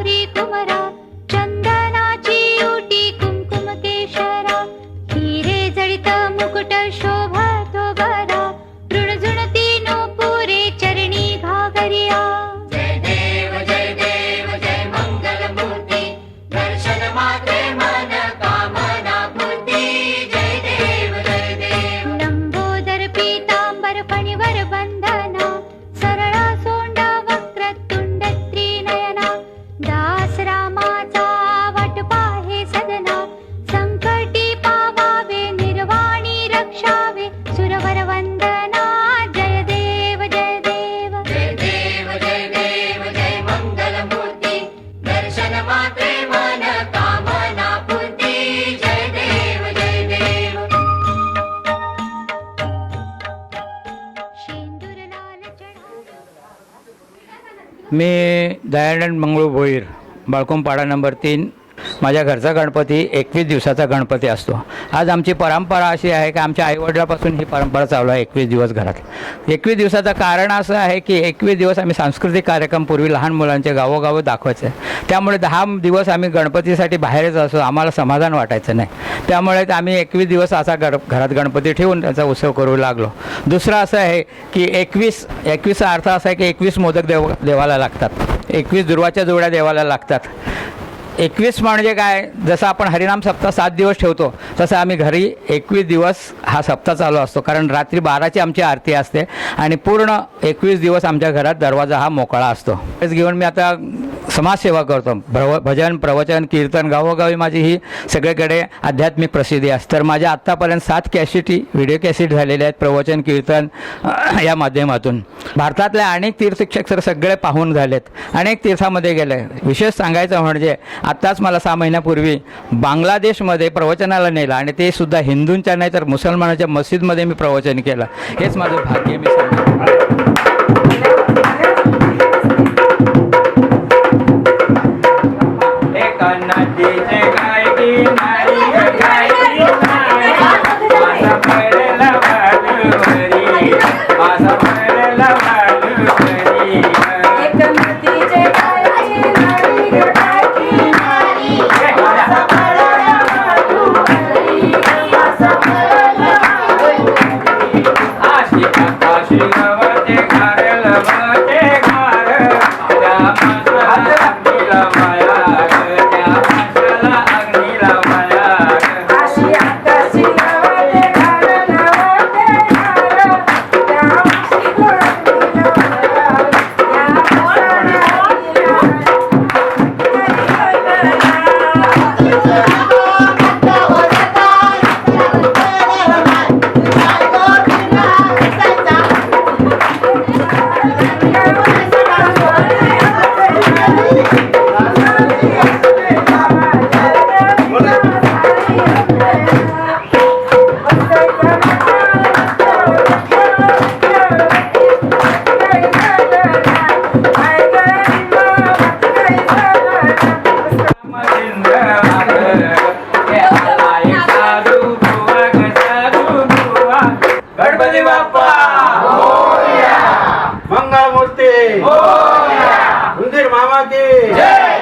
गौरी कुमरा चंदनाची उटी कुमकुम केशरा हिरे जडित मुकुट शोभतो बरा ऋणझुणती नूपुरे चरणी घागरिया जय देव जय मंगल मूर्ती दर्शन मात्रे मन कामना पूर्ती जय देव लंबोदर पीतांबर फणीवर बंधना सरळा सोंडा वक्रतुंड त्रिनयना दास रामाचा वाटपा हे सदना संकटी पावावे निर्वाणी रक्षावे सुरवर वंदना जय देव जय मंगल मूर्ती दर्शन मात्रे मन कामना पूर्ती जय देव शेंदूर लाल चढा मी दयानंद मंगळू भोईर बाळकुंपाडा नंबर 3 माझ्या घरचा गणपती 21 दिवसाचा गणपती असतो. आज आमची परंपरा अशी आहे की आमच्या आईवडिलापासून ही परंपरा चालू आहे 21 दिवस घरात. 21 दिवसाचं कारण असं आहे की 21 दिवस आम्ही सांस्कृतिक कार्यक्रम पूर्वी लहान मुलांचे गावोगाव दाखवायचे. त्यामुळे 10 दिवस आम्ही गणपतीसाठी बाहेरच असो, आम्हाला समाधान वाटायचं नाही. त्यामुळे आम्ही 21 दिवस असा घरात गणपती ठेवून त्याचा उत्सव करू लागलो. दुसरं असं आहे की 21चा अर्थ असा आहे की 21 मोदक देवाला लागतात, 21 दुर्वाच्या जोड्या देवाला लागतात. 21 म्हणजे काय, जसं आपण हरिनाम सप्ताह 7 दिवस ठेवतो तसं आम्ही घरी 21 दिवस हा सप्ताह चालू असतो. कारण रात्री 12ची आमची आरती असते आणि पूर्ण 21 दिवस आमच्या घरात दरवाजा हा मोकळा असतो. तेच घेऊन मी आता समाजसेवा करतो. भजन, प्रवचन, कीर्तन गावोगावी माझी ही सगळीकडे आध्यात्मिक प्रसिद्धी असते. तर माझ्या आत्तापर्यंत 7 कॅसेटी व्हिडिओ कॅसेट झालेल्या आहेत प्रवचन कीर्तन या माध्यमातून. भारतातल्या अनेक तीर्थक्षेत्र सगळे पाहून झालेत, अनेक तीर्थामध्ये गेले. विशेष सांगायचं म्हणजे आत्ताच मला 6 महिन्यापूर्वी बांगलादेशमध्ये प्रवचनाला नेलं आणि ते सुद्धा हिंदूंच्या नाही तर मुसलमानाच्या मस्जिदमध्ये मी प्रवचन केलं. हेच माझं भाग्य मी सांगतो. गणपती बाप्पा मंगल मूर्ती मंदिर मामा की जय.